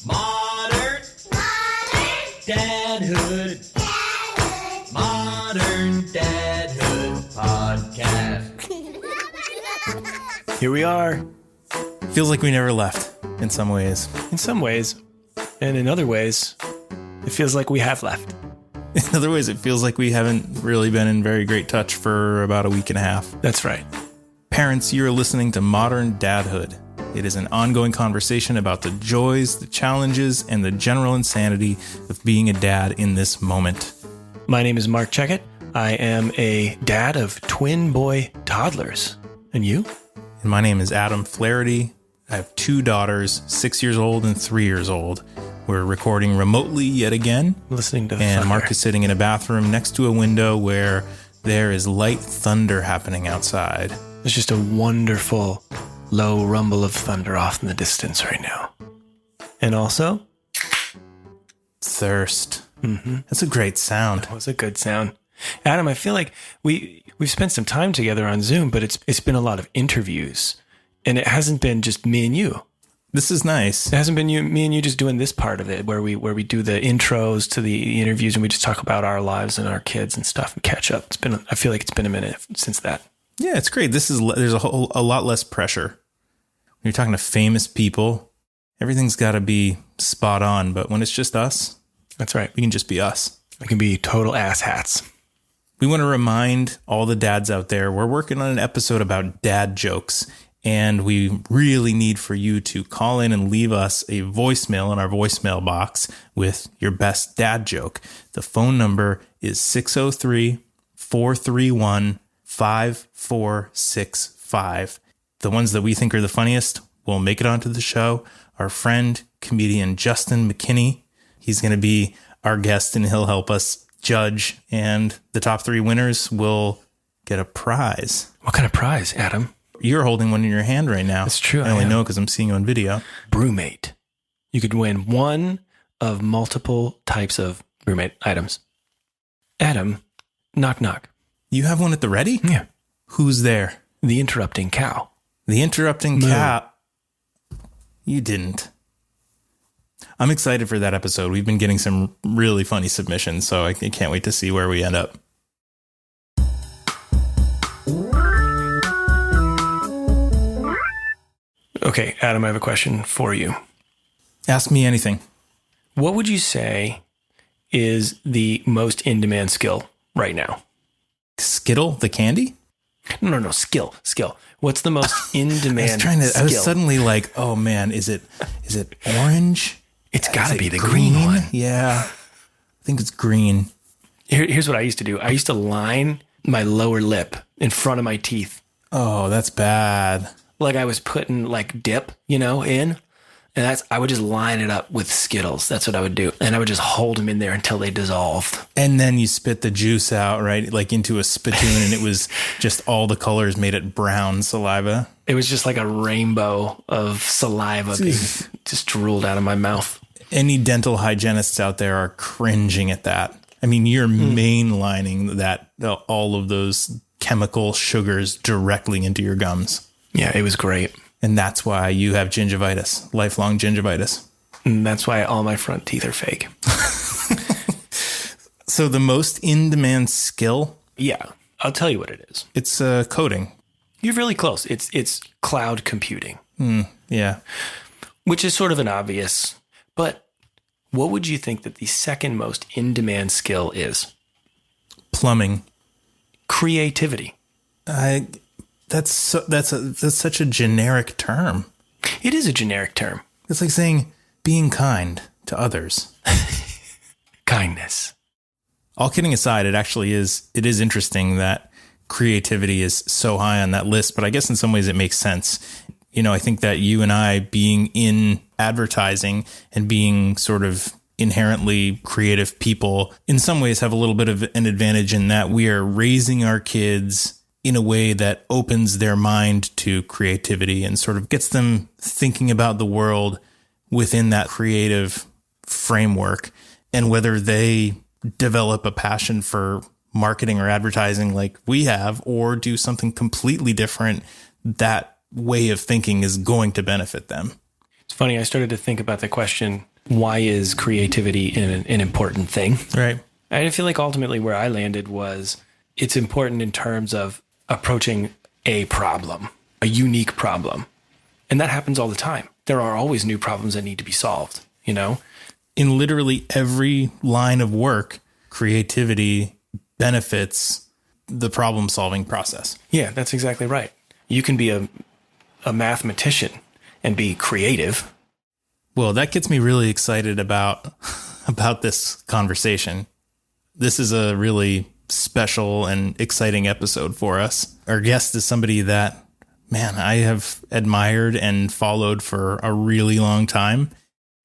Modern Dadhood. Modern Dadhood podcast. Here we are. Feels like we never left in some ways. In some ways, and in other ways, it feels like we have left. In other ways, it feels like we haven't really been in very great touch for about a week and a half. That's right. Parents, you're listening to Modern Dadhood. It is an ongoing conversation about the joys, the challenges, and the general insanity of being a dad in this moment. My name is Marc Checkett. I am a dad of twin boy toddlers. And you? And my name is Adam Flaherty. I have two daughters, 6 years old and 3 years old. We're recording remotely yet again. Listening to And thunder. Marc is sitting in a bathroom next to a window where there is light thunder happening outside. There's just a wonderful low rumble of thunder off in the distance right now. And also, Thirst. Mm-hmm. That's a great sound. that was a good sound. Adam, I feel like we've spent some time together on Zoom, but it's been a lot of interviews. And it hasn't been just me and you. This is nice. It hasn't been me and you just doing this part of it where we do the intros to the interviews and we just talk about our lives and our kids and stuff and catch up. I feel like it's been a minute since that. Yeah, it's great. There's a lot less pressure. When you're talking to famous people, everything's got to be spot on. But when it's just us, That's right. we can just be us. We can be total asshats. We want to remind all the dads out there, we're working on an episode about dad jokes. And we really need for you to call in and leave us a voicemail in our voicemail box with your best dad joke. The phone number is 603-431-5465. The ones that we think are the funniest will make it onto the show. Our friend, comedian Justin McKinney, he's going to be our guest and he'll help us judge. And the top three winners will get a prize. What kind of prize, Adam? You're holding one in your hand right now. That's true. I only know because I'm seeing you on video. Brewmate. You could win one of multiple types of Brewmate items. Adam, knock knock. You have one at the ready? Yeah. Who's there? The interrupting cow. The interrupting Moo. cat. You didn't. I'm excited for that episode. We've been getting some really funny submissions, so I can't wait to see where we end up. Okay, Adam, I have a question for you. Ask me anything. What would you say is the most in-demand skill right now? Skittle, the candy? No, skill. What's the most in-demand skill? I was suddenly like, oh man, is it orange? It's got to Is be it the green one. Yeah, I think it's green. Here's what I used to do. I used to line my lower lip in front of my teeth. Oh, that's bad. Like I was putting like dip, in. And I would just line it up with Skittles. That's what I would do. And I would just hold them in there until they dissolved. And then you spit the juice out, right? Like into a spittoon, and it was just all the colors made it brown saliva. It was just like a rainbow of saliva being just drooled out of my mouth. Any dental hygienists out there are cringing at that. I mean, you're mainlining that all of those chemical sugars directly into your gums. Yeah, it was great. And that's why you have gingivitis, lifelong gingivitis. And that's why all my front teeth are fake. So the most in-demand skill? Yeah, I'll tell you what it is. It's coding. You're really close. It's cloud computing. Yeah. Which is sort of an obvious, but what would you think that the second most in-demand skill is? Plumbing. Creativity. That's such a generic term. It is a generic term. It's like saying being kind to others. Kindness. All kidding aside, it is interesting that creativity is so high on that list, but I guess in some ways it makes sense. I think that you and I being in advertising and being sort of inherently creative people in some ways have a little bit of an advantage in that we are raising our kids in a way that opens their mind to creativity and sort of gets them thinking about the world within that creative framework. And whether they develop a passion for marketing or advertising like we have, or do something completely different, that way of thinking is going to benefit them. It's funny. I started to think about the question why is creativity an important thing? Right. I feel like ultimately where I landed was it's important in terms of approaching a problem, a unique problem. And that happens all the time. There are always new problems that need to be solved, you know? In literally every line of work, creativity benefits the problem solving process. Yeah, that's exactly right. You can be a mathematician and be creative. Well, that gets me really excited about this conversation. This is a really special and exciting episode for us. Our guest is somebody that, man, I have admired and followed for a really long time.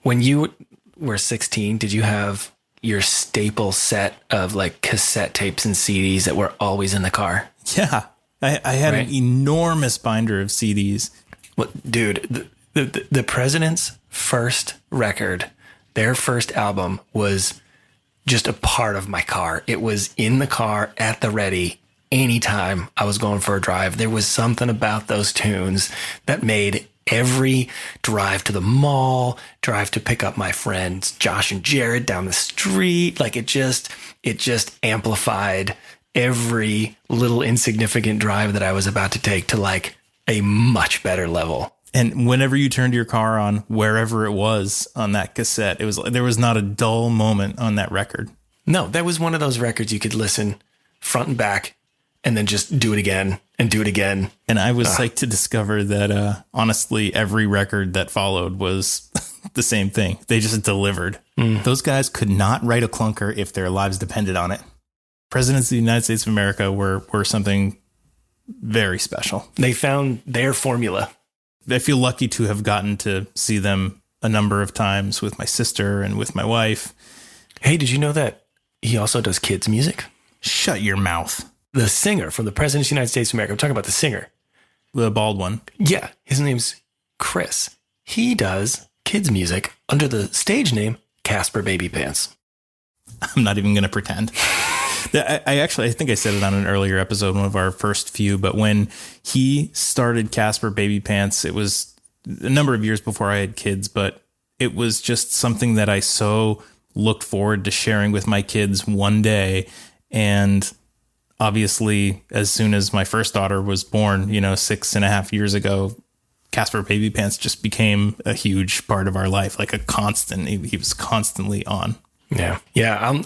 When you were 16, did you have your staple set of like cassette tapes and CDs that were always in the car? Yeah. I had Right. an enormous binder of CDs. Well, dude, the President's first record, their first album was just a part of my car. It was in the car at the ready anytime I was going for a drive. There was something about those tunes that made every drive to the mall, drive to pick up my friends Josh and Jared down the street, like it just amplified every little insignificant drive that I was about to take to like a much better level. And whenever you turned your car on, wherever it was on that cassette, there was not a dull moment on that record. No, that was one of those records you could listen front and back and then just do it again and do it again. And I was psyched to discover that, honestly, every record that followed was the same thing. They just delivered. Those guys could not write a clunker if their lives depended on it. Presidents of the United States of America were something very special. They found their formula. I feel lucky to have gotten to see them a number of times with my sister and with my wife. Hey, did you know that he also does kids music? Shut your mouth. The singer from the President of the United States of America. I'm talking about the singer. The bald one. Yeah, his name's Chris. He does kids music under the stage name Caspar Babypants. I'm not even going to pretend. I think I said it on an earlier episode, one of our first few, but when he started Caspar Babypants, it was a number of years before I had kids, but it was just something that I so looked forward to sharing with my kids one day. And obviously, as soon as my first daughter was born, 6.5 years ago, Caspar Babypants just became a huge part of our life, like a constant. He was constantly on. Yeah.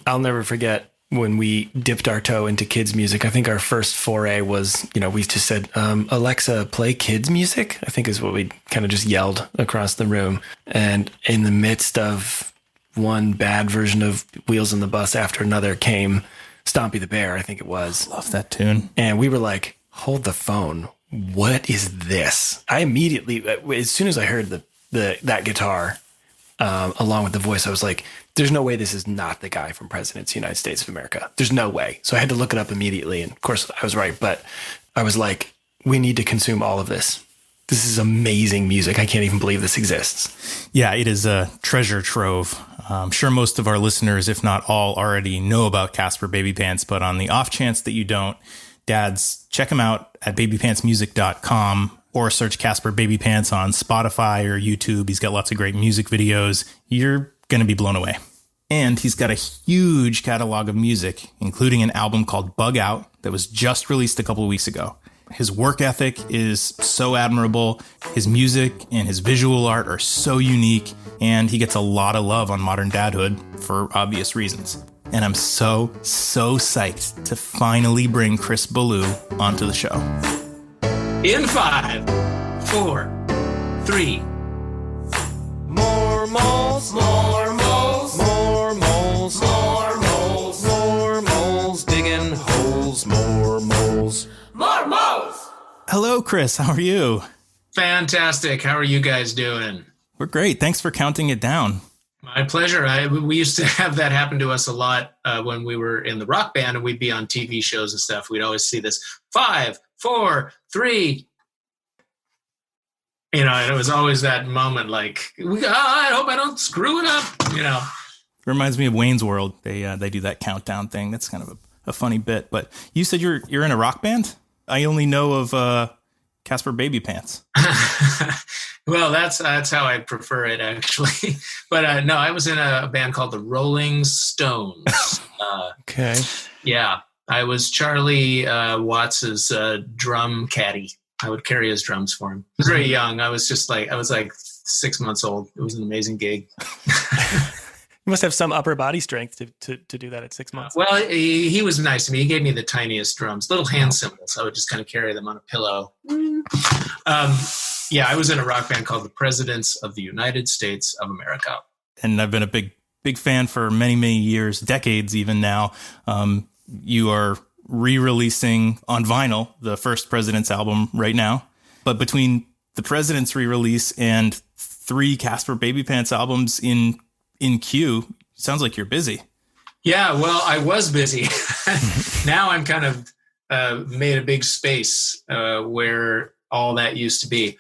I'll never forget when we dipped our toe into kids music. I think our first foray was, we just said, Alexa, play kids music, I think is what we kind of just yelled across the room. And in the midst of one bad version of Wheels on the Bus after another came Stompy the Bear, I think it was. Love that tune. And we were like, hold the phone. What is this? I immediately, as soon as I heard that guitar, along with the voice, I was like, there's no way this is not the guy from Presidents of the United States of America. There's no way. So I had to look it up immediately. And of course I was right, but I was like, we need to consume all of this. This is amazing music. I can't even believe this exists. Yeah, it is a treasure trove. I'm sure most of our listeners, if not all, already know about Caspar Babypants, but on the off chance that you don't, dads, check him out at babypantsmusic.com or search Caspar Babypants on Spotify or YouTube. He's got lots of great music videos. You're going to be blown away. And he's got a huge catalog of music, including an album called Bug Out that was just released a couple of weeks ago. His work ethic is so admirable. His music and his visual art are so unique, and he gets a lot of love on Modern Dadhood for obvious reasons. And I'm so psyched to finally bring Chris Ballew onto the show. In 5, 4, 3. More moles, more moles, more moles, more moles, more moles, digging holes, more moles. More moles! Hello, Chris. How are you? Fantastic. How are you guys doing? We're great. Thanks for counting it down. My pleasure. We used to have that happen to us a lot when we were in the rock band and we'd be on TV shows and stuff. We'd always see this 5, 4, 3. And it was always that moment like, I hope I don't screw it up, Reminds me of Wayne's World. They do that countdown thing. That's kind of a funny bit. But you said you're in a rock band? I only know of Caspar Babypants? Well, that's how I prefer it, actually. But no, I was in a band called the Rolling Stones. Okay. Yeah, I was Charlie Watts's drum caddy. I would carry his drums for him. I was very young. I was like 6 months old. It was an amazing gig. You must have some upper body strength to do that at 6 months. Well, he was nice to me. He gave me the tiniest drums, little hand cymbals. I would just kind of carry them on a pillow. Yeah, I was in a rock band called the Presidents of the United States of America. And I've been a big fan for many, many years, decades even now. You are re-releasing on vinyl the first Presidents album right now. But between the Presidents re-release and 3 Caspar Babypants albums in queue, sounds like you're busy. Yeah, well, I was busy. Now I'm kind of made a big space where all that used to be.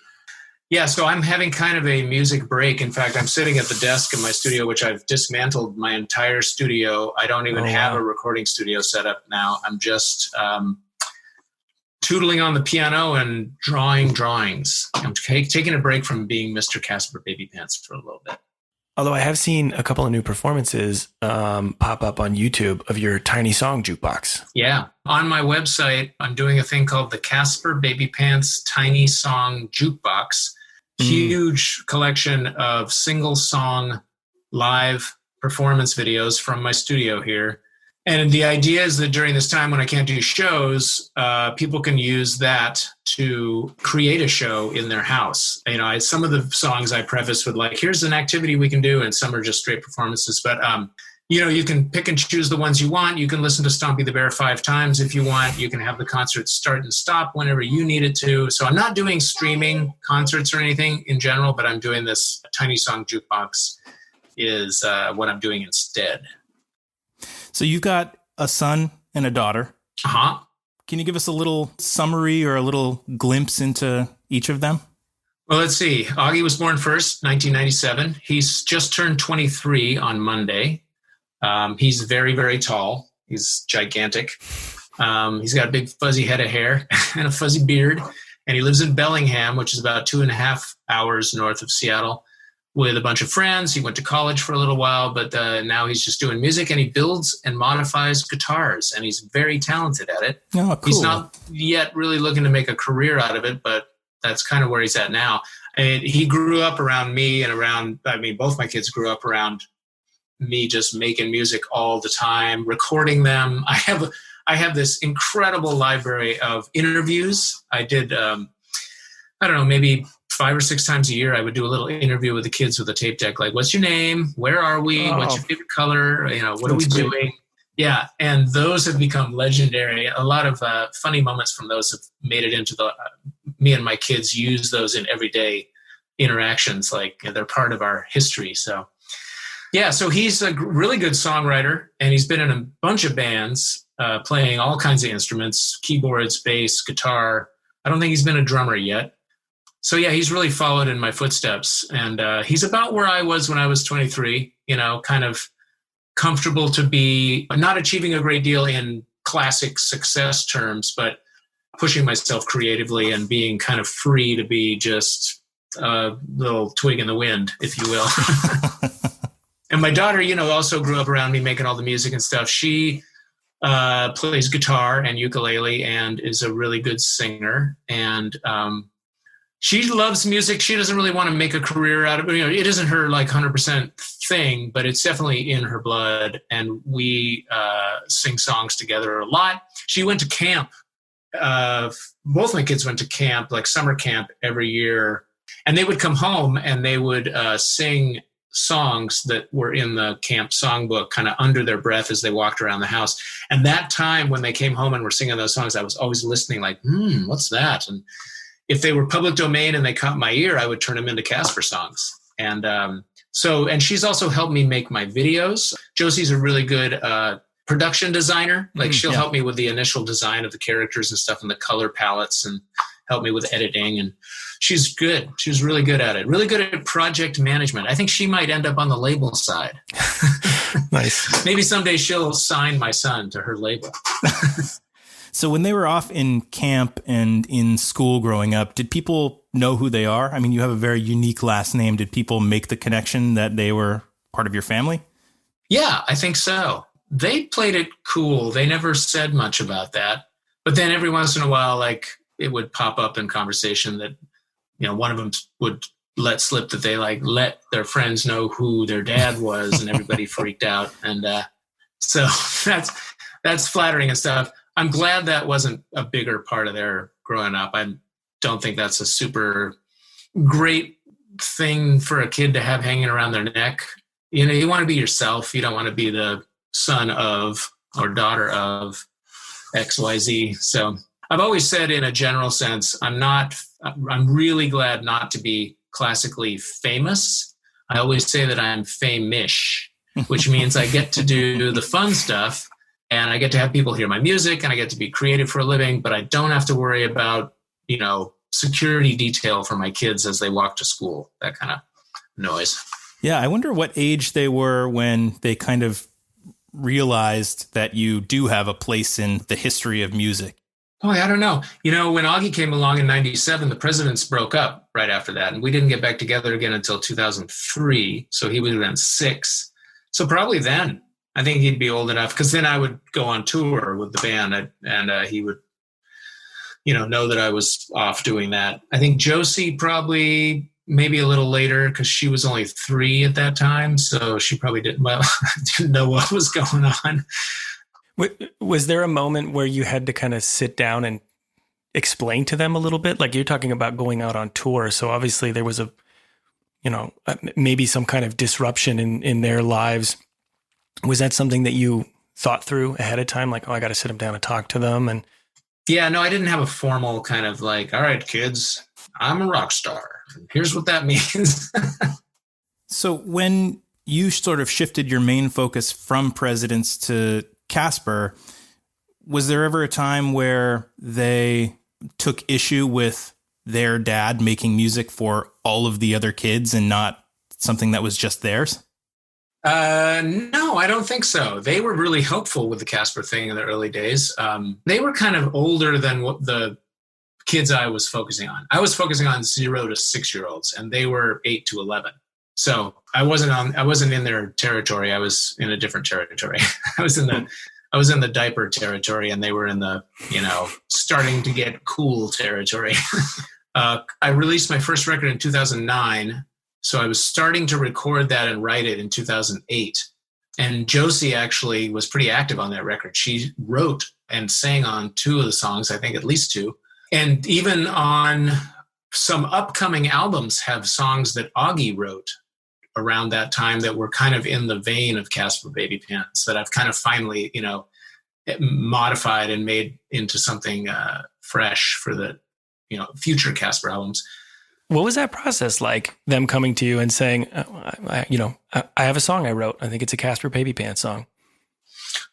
Yeah, so I'm having kind of a music break. In fact, I'm sitting at the desk in my studio, which I've dismantled my entire studio. I don't even have a recording studio set up now. I'm just tootling on the piano and drawing drawings. I'm taking a break from being Mr. Caspar Babypants for a little bit. Although I have seen a couple of new performances pop up on YouTube of your tiny song jukebox. Yeah. On my website, I'm doing a thing called the Caspar Babypants Tiny Song Jukebox. Huge collection of single song live performance videos from my studio here. And the idea is that during this time when I can't do shows, people can use that to create a show in their house. You know, some of the songs I preface with like, here's an activity we can do, and some are just straight performances. But, you know, you can pick and choose the ones you want. You can listen to Stompy the Bear 5 times if you want. You can have the concert start and stop whenever you need it to. So I'm not doing streaming concerts or anything in general, but I'm doing this tiny song jukebox is what I'm doing instead. So you've got a son and a daughter. Uh-huh. Can you give us a little summary or a little glimpse into each of them? Well, let's see. Augie was born first, 1997. He's just turned 23 on Monday. He's very, very tall. He's gigantic. He's got a big fuzzy head of hair and a fuzzy beard. And he lives in Bellingham, which is about 2.5 hours north of Seattle, with a bunch of friends. He went to college for a little while, but now he's just doing music, and he builds and modifies guitars, and he's very talented at it. Oh, cool. He's not yet really looking to make a career out of it, but that's kind of where he's at now. And he grew up around me both my kids grew up around me just making music all the time, recording them. I have this incredible library of interviews. I did, maybe 5 or 6 times a year, I would do a little interview with the kids with a tape deck. Like, what's your name? Where are we? What's your favorite color? You know, what are we doing? Yeah. And those have become legendary. A lot of funny moments from those have made it into me and my kids use those in everyday interactions. Like, they're part of our history. So yeah, so he's a really good songwriter, and he's been in a bunch of bands playing all kinds of instruments, keyboards, bass, guitar. I don't think he's been a drummer yet. So yeah, he's really followed in my footsteps, and he's about where I was when I was 23, you know, kind of comfortable to be not achieving a great deal in classic success terms, but pushing myself creatively and being kind of free to be just a little twig in the wind, if you will. And my daughter, you know, also grew up around me making all the music and stuff. She plays guitar and ukulele and is a really good singer. And she loves music. She doesn't really want to make a career out of it. You know, it isn't her like 100% thing, but it's definitely in her blood. And we sing songs together a lot. She went to camp. Both my kids went to camp, like summer camp every year. And they would come home and they would sing songs that were in the camp songbook kind of under their breath as they walked around the house. And that time when they came home and were singing those songs, I was always listening like, what's that? And if they were public domain and they caught my ear, I would turn them into Caspar songs. And and she's also helped me make my videos. Josie's a really good production designer. Like she'll help me with the initial design of the characters and stuff and the color palettes and help me with editing. And she's good. She's really good at it. Really good at project management. I think she might end up on the label side. Nice. Maybe someday she'll sign my son to her label. So when they were off in camp and in school growing up, did people know who they are? I mean, you have a very unique last name. Did people make the connection that they were part of your family? Yeah, I think so. They played it cool. They never said much about that. But then every once in a while, like, it would pop up in conversation that, you know, one of them would let slip that they like let their friends know who their dad was, and everybody freaked out. And so that's flattering and stuff. I'm glad that wasn't a bigger part of their growing up. I don't think that's a super great thing for a kid to have hanging around their neck. You know, you want to be yourself. You don't want to be the son of or daughter of XYZ. So I've always said, in a general sense, I'm really glad not to be classically famous. I always say that I'm fame-ish, which means I get to do the fun stuff, and I get to have people hear my music, and I get to be creative for a living, but I don't have to worry about, you know, security detail for my kids as they walk to school, that kind of noise. Yeah, I wonder what age they were when they kind of realized that you do have a place in the history of music. Oh, I don't know. You know, when Augie came along in 97, the Presidents broke up right after that, and we didn't get back together again until 2003. So he would have been 6. So probably then, I think he'd be old enough, because then I would go on tour with the band, and he would, you know that I was off doing that. I think Josie probably maybe a little later, because she was only 3 at that time. So she probably didn't know what was going on. Was there a moment where you had to kind of sit down and explain to them a little bit? Like, you're talking about going out on tour. So obviously there was maybe some kind of disruption in their lives. Was that something that you thought through ahead of time? Like, oh, I got to sit them down and talk to them. And yeah, no, I didn't have a formal kind of like, all right, kids, I'm a rock star. Here's what that means. So when you sort of shifted your main focus from Presidents to Caspar, was there ever a time where they took issue with their dad making music for all of the other kids and not something that was just theirs? No, I don't think so. They were really hopeful with the Caspar thing in the early days. They were kind of older than what the kids I was focusing on. I was focusing on 0 to 6-year-olds, and they were 8 to 11. So I wasn't in their territory. I was in a different territory. I was in the diaper territory, and they were in the, starting to get cool territory. I released my first record in 2009. So I was starting to record that and write it in 2008. And Josie actually was pretty active on that record. She wrote and sang on 2 of the songs, I think at least 2. And even on some upcoming albums have songs that Augie wrote around that time that were kind of in the vein of Caspar Babypants that I've kind of finally, modified and made into something fresh for the, future Caspar albums. What was that process like, them coming to you and saying, I have a song I wrote. I think it's a Caspar Babypants song.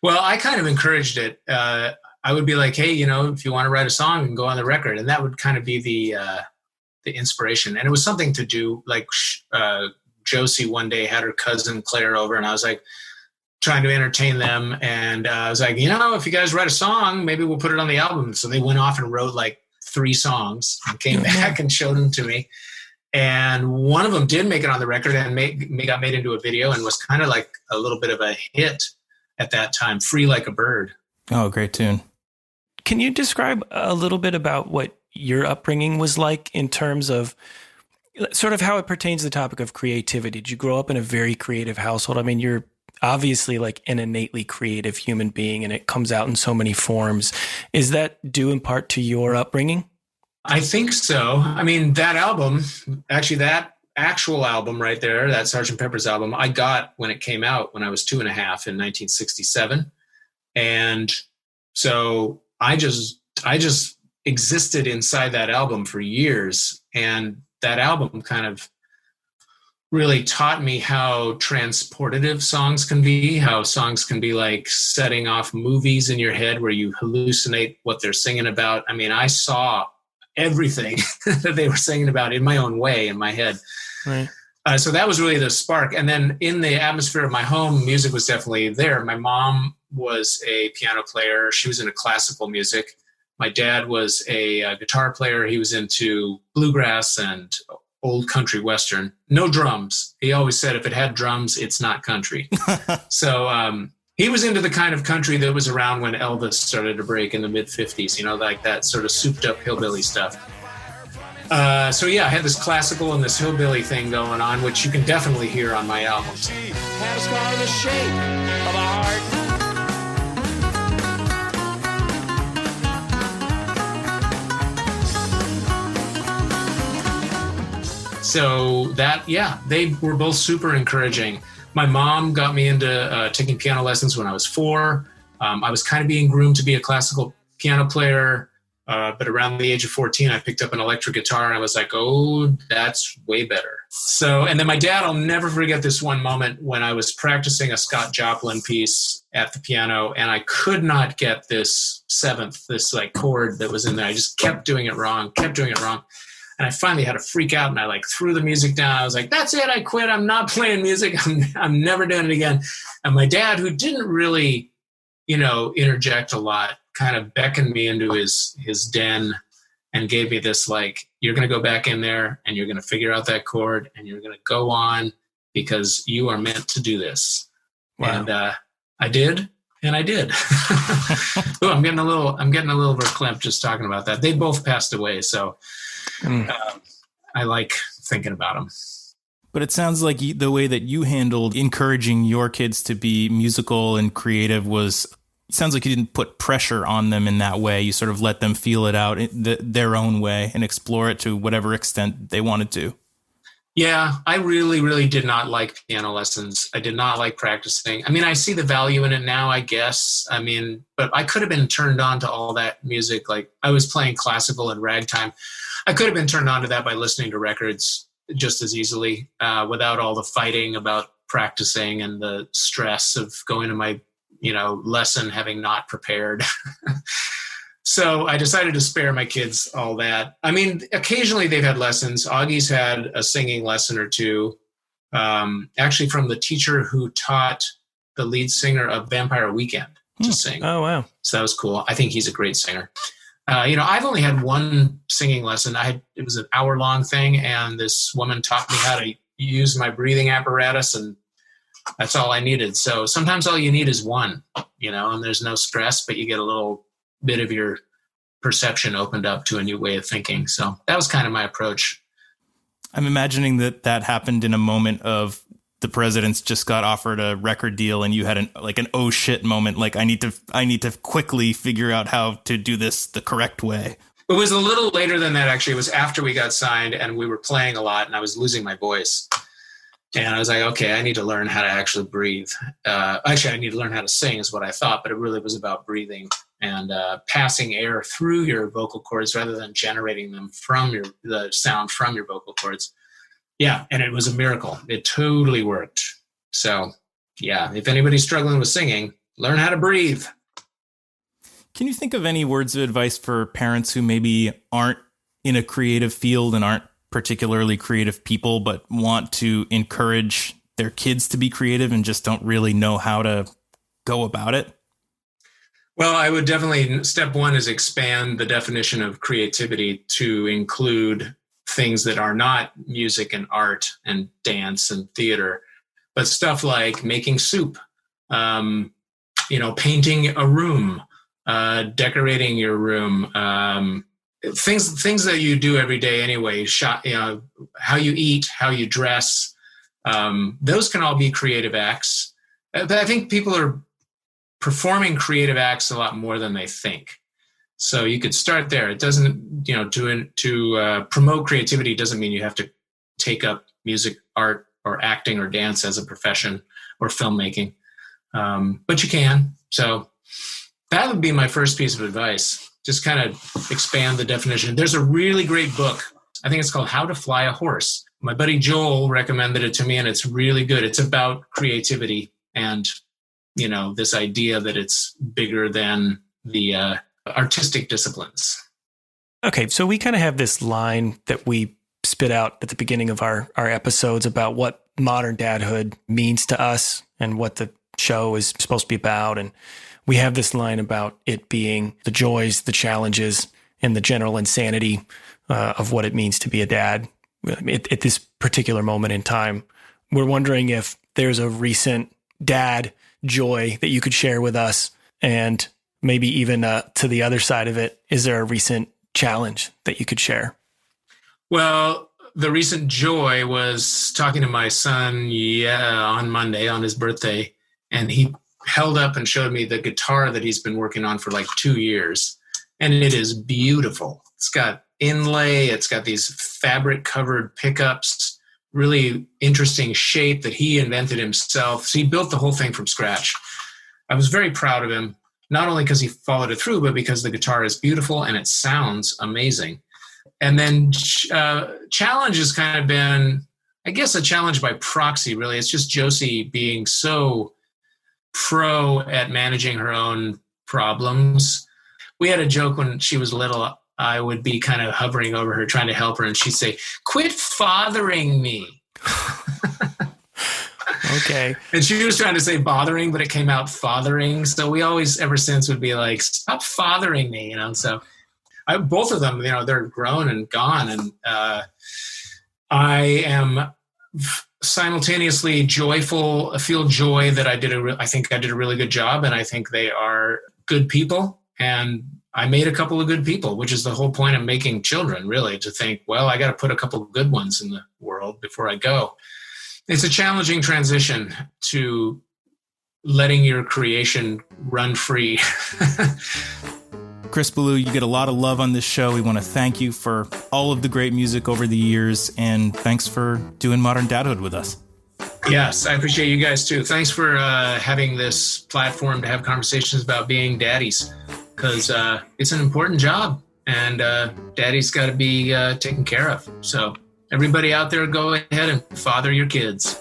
Well, I kind of encouraged it. I would be like, hey, if you want to write a song, and go on the record. And that would kind of be the inspiration. And it was something to do, like Josie one day had her cousin Claire over, and I was like trying to entertain them. And I was like, if you guys write a song, maybe we'll put it on the album. So they went off and wrote like 3 songs and came back and showed them to me. And one of them did make it on the record and got made into a video and was kind of like a little bit of a hit at that time, Free Like a Bird. Oh, great tune. Can you describe a little bit about what your upbringing was like in terms of sort of how it pertains to the topic of creativity? Did you grow up in a very creative household? I mean, you're obviously like an innately creative human being, and it comes out in so many forms. Is that due in part to your upbringing? I think so. I mean, that album, actually that actual album right there, that Sgt. Pepper's album, I got when it came out when I was 2.5 in 1967. And so I just existed inside that album for years. And that album kind of really taught me how transportative songs can be, how songs can be like setting off movies in your head where you hallucinate what they're singing about. I mean, I saw everything that they were singing about in my own way in my head. Right. So that was really the spark. And then in the atmosphere of my home, music was definitely there. My mom was a piano player. She was into classical music. My dad was a guitar player. He was into bluegrass and old country western. No drums. He always said if it had drums, it's not country. So he was into the kind of country that was around when Elvis started to break in the mid-'50s, you know, like that sort of souped-up hillbilly stuff. So yeah, I had this classical and this hillbilly thing going on, which you can definitely hear on my albums. Had a scar the shape of a heart. So that, yeah, they were both super encouraging. My mom got me into taking piano lessons when I was 4. I was kind of being groomed to be a classical piano player, but around the age of 14, I picked up an electric guitar and I was like, oh, that's way better. So, and then my dad, I'll never forget this one moment when I was practicing a Scott Joplin piece at the piano and I could not get this seventh, this like chord that was in there. I just kept doing it wrong. And I finally had to freak out and I like threw the music down. I was like, that's it. I quit. I'm not playing music. I'm never doing it again. And my dad, who didn't really, you know, interject a lot, kind of beckoned me into his den and gave me this, like, you're going to go back in there and you're going to figure out that chord and you're going to go on because you are meant to do this. Wow. And I did. And I did. Ooh, I'm getting a little verklempt just talking about that. They both passed away. So I like thinking about them. But it sounds like the way that you handled encouraging your kids to be musical and creative sounds like you didn't put pressure on them in that way. You sort of let them feel it out their own way and explore it to whatever extent they wanted to. Yeah, I really, really did not like piano lessons. I did not like practicing. I mean, I see the value in it now, I guess. I mean, but I could have been turned on to all that music. Like I was playing classical and ragtime. I could have been turned on to that by listening to records just as easily without all the fighting about practicing and the stress of going to my, you know, lesson having not prepared. So I decided to spare my kids all that. I mean, occasionally they've had lessons. Augie's had a singing lesson or two, actually from the teacher who taught the lead singer of Vampire Weekend to sing. Oh, wow. So that was cool. I think he's a great singer. You know, I've only had one singing lesson. It was an hour-long thing, and this woman taught me how to use my breathing apparatus, and that's all I needed. So sometimes all you need is one, you know, and there's no stress, but you get a little bit of your perception opened up to a new way of thinking. So that was kind of my approach. I'm imagining that happened in a moment of the president's just got offered a record deal and you had an oh shit moment. Like I need to quickly figure out how to do this the correct way. It was a little later than that. Actually, it was after we got signed and we were playing a lot and I was losing my voice. And I was like, okay, I need to learn how to actually breathe. Actually, I need to learn how to sing is what I thought, but it really was about breathing and passing air through your vocal cords rather than generating them from the sound from your vocal cords. Yeah, and it was a miracle. It totally worked. So, yeah, if anybody's struggling with singing, learn how to breathe. Can you think of any words of advice for parents who maybe aren't in a creative field and aren't particularly creative people, but want to encourage their kids to be creative and just don't really know how to go about it? Well, I would definitely, step one is expand the definition of creativity to include things that are not music and art and dance and theater, but stuff like making soup, painting a room, decorating your room, things that you do every day anyway, how you eat, how you dress, those can all be creative acts. But I think people are performing creative acts a lot more than they think. So you could start there. It doesn't, to promote creativity doesn't mean you have to take up music, art, or acting or dance as a profession or filmmaking. But you can. So that would be my first piece of advice. Just kind of expand the definition. There's a really great book. I think it's called How to Fly a Horse. My buddy Joel recommended it to me, and it's really good. It's about creativity and, this idea that it's bigger than the artistic disciplines. Okay, so we kind of have this line that we spit out at the beginning of our episodes about what modern dadhood means to us and what the show is supposed to be about. And we have this line about it being the joys, the challenges, and the general insanity of what it means to be a dad at this particular moment in time. We're wondering if there's a recent dad joy that you could share with us, and maybe even to the other side of it, is there a recent challenge that you could share? Well, the recent joy was talking to my son on Monday on his birthday, and he held up and showed me the guitar that he's been working on for like 2 years. And it is beautiful. It's got inlay. It's got these fabric covered pickups, really interesting shape that he invented himself. So he built the whole thing from scratch. I was very proud of him, not only because he followed it through, but because the guitar is beautiful and it sounds amazing. And then challenge has kind of been, I guess, a challenge by proxy, really. It's just Josie being so pro at managing her own problems. We had a joke when she was little. I would be kind of hovering over her, trying to help her, and she'd say, "Quit fathering me." Okay. And she was trying to say bothering, but it came out fathering. So we always, ever since, would be like, "Stop fathering me," So both of them, they're grown and gone, and I am simultaneously joyful. I feel joy that I think I did a really good job, and I think they are good people. And I made a couple of good people, which is the whole point of making children, really, to think, well, I got to put a couple of good ones in the world before I go. It's a challenging transition to letting your creation run free. Chris Ballew, you get a lot of love on this show. We want to thank you for all of the great music over the years, and thanks for doing Modern Dadhood with us. Yes, I appreciate you guys too. Thanks for having this platform to have conversations about being daddies, because it's an important job, and daddy's got to be taken care of. So everybody out there, go ahead and father your kids.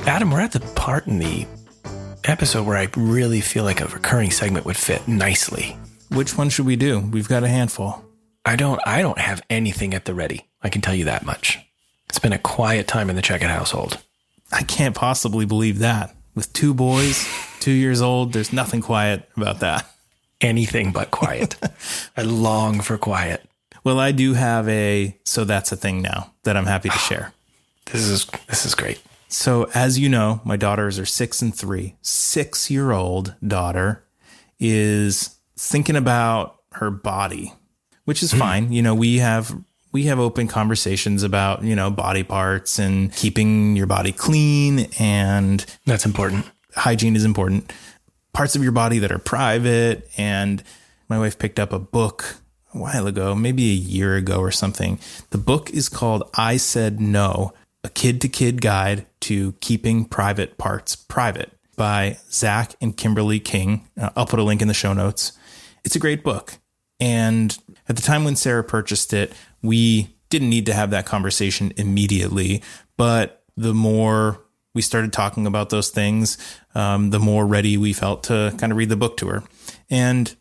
Adam, we're at the part in the episode where I really feel like a recurring segment would fit nicely. Which one should we do? We've got a handful. I don't have anything at the ready. I can tell you that much. It's been a quiet time in the Checkett household. I can't possibly believe that. With 2 boys, 2 years old, there's nothing quiet about that. Anything but quiet. I long for quiet. Well, I do have so that's a thing now that I'm happy to share. This is great. So as you know, my daughters are 6 and 3. 6-year-old daughter is thinking about her body, which is fine. We have open conversations about, body parts and keeping your body clean, and that's important. Hygiene is important. Parts of your body that are private. And my wife picked up a book a while ago, maybe a year ago or something. The book is called I Said No, A Kid-to-Kid Guide to Keeping Private Parts Private by Zach and Kimberly King. I'll put a link in the show notes. It's a great book. And at the time when Sarah purchased it, we didn't need to have that conversation immediately. But the more we started talking about those things, the more ready we felt to kind of read the book to her. And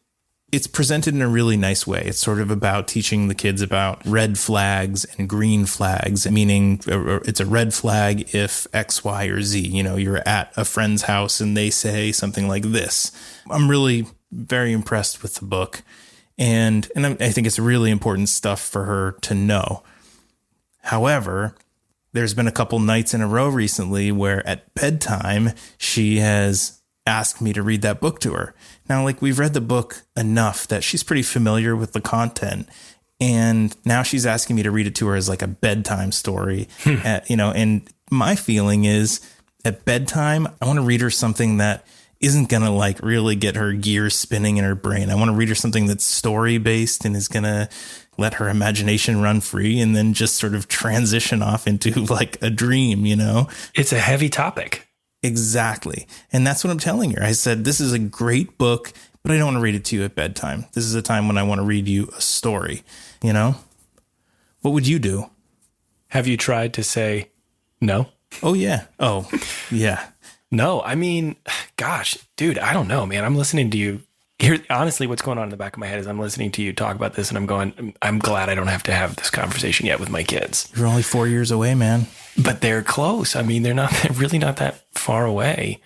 it's presented in a really nice way. It's sort of about teaching the kids about red flags and green flags, meaning it's a red flag if X, Y, or Z. You're at a friend's house and they say something like this. I'm really very impressed with the book. And I think it's really important stuff for her to know. However, there's been a couple nights in a row recently where at bedtime, she has asked me to read that book to her. Now, we've read the book enough that she's pretty familiar with the content. And now she's asking me to read it to her as like a bedtime story. And my feeling is at bedtime, I want to read her something that isn't going to really get her gears spinning in her brain. I want to read her something that's story based and is going to let her imagination run free and then just sort of transition off into a dream, It's a heavy topic. Exactly. And that's what I'm telling her. I said, this is a great book, but I don't want to read it to you at bedtime. This is a time when I want to read you a story, What would you do? Have you tried to say no? Oh, yeah. Oh, yeah. No, I mean, gosh, dude, I don't know, man. I'm listening to you Here, honestly, what's going on in the back of my head is I'm listening to you talk about this and I'm going, I'm glad I don't have to have this conversation yet with my kids. You're only 4 years away, man. But they're close. I mean, they're really not that far away.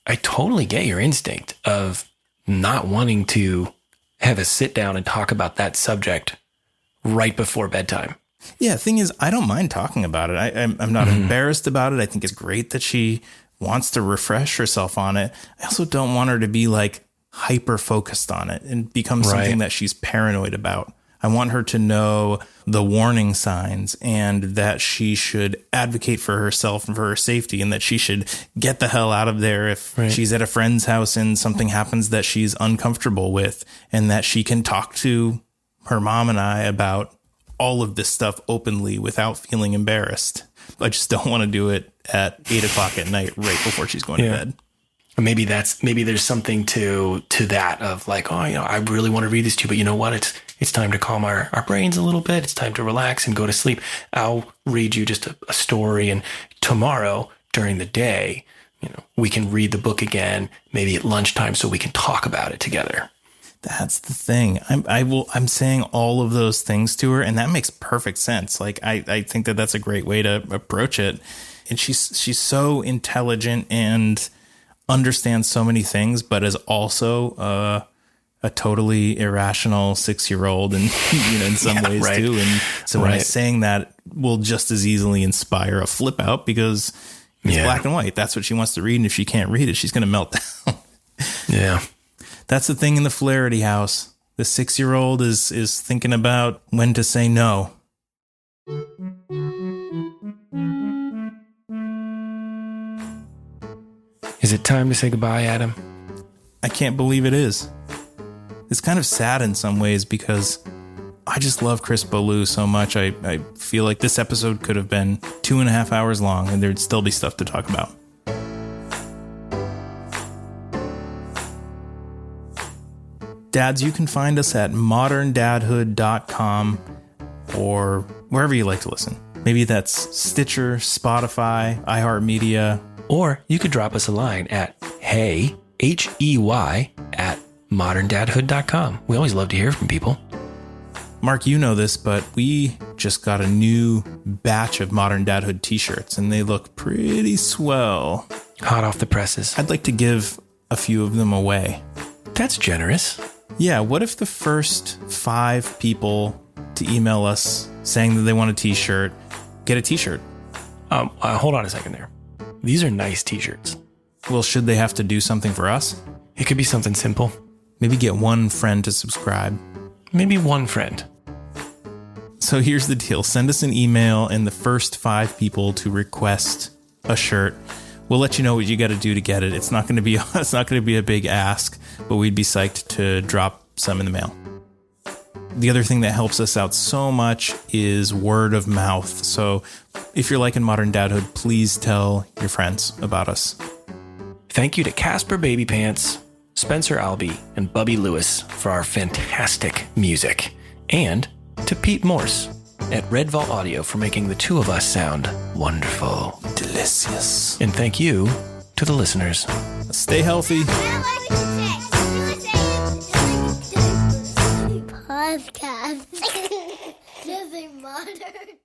I totally get your instinct of not wanting to have a sit down and talk about that subject right before bedtime. Yeah, the thing is, I don't mind talking about it. I'm not embarrassed about it. I think it's great that she wants to refresh herself on it. I also don't want her to be like hyper focused on it and become something that she's paranoid about. I want her to know the warning signs and that she should advocate for herself and for her safety and that she should get the hell out of there if she's at a friend's house and something happens that she's uncomfortable with, and that she can talk to her mom and I about all of this stuff openly without feeling embarrassed. I just don't want to do it at 8:00 at night right before she's going to bed. Maybe there's something to that of like, oh, I really want to read this to you, but you know what? It's time to calm our brains a little bit. It's time to relax and go to sleep. I'll read you just a story, and tomorrow during the day, we can read the book again, maybe at lunchtime, so we can talk about it together. That's the thing. I'm saying all of those things to her, and that makes perfect sense. Like, I think that that's a great way to approach it. And she's so intelligent and understands so many things, but is also a totally irrational 6-year-old, and in some ways too. And so when I'm saying that, will just as easily inspire a flip out because it's black and white. That's what she wants to read, and if she can't read it, she's going to melt down. Yeah. That's the thing in the Flaherty house. The 6-year-old is thinking about when to say no. Is it time to say goodbye, Adam? I can't believe it is. It's kind of sad in some ways because I just love Chris Ballew so much. I feel like this episode could have been 2.5 hours long and there'd still be stuff to talk about. Dads, you can find us at moderndadhood.com or wherever you like to listen. Maybe that's Stitcher, Spotify, iHeartMedia. Or you could drop us a line at hey, HEY, at moderndadhood.com. We always love to hear from people. Marc, you know this, but we just got a new batch of Modern Dadhood t-shirts, and they look pretty swell. Hot off the presses. I'd like to give a few of them away. That's generous. Yeah, what if the first 5 people to email us saying that they want a t-shirt get a t-shirt? Hold on a second there. These are nice t-shirts. Well, should they have to do something for us? It could be something simple. Maybe get one friend to subscribe. Maybe one friend. So here's the deal. Send us an email, and the first 5 people to request a shirt, we'll let you know what you got to do to get it. It's not going to be a big ask, but we'd be psyched to drop some in the mail. The other thing that helps us out so much is word of mouth. So if you're liking Modern Dadhood, please tell your friends about us. Thank you to Caspar Babypants, Spencer Albee, and Bubby Lewis for our fantastic music. And to Pete Morse at Red Vault Audio for making the two of us sound wonderful. Delicious. And thank you to the listeners. Stay healthy. Podcast. Just a modern.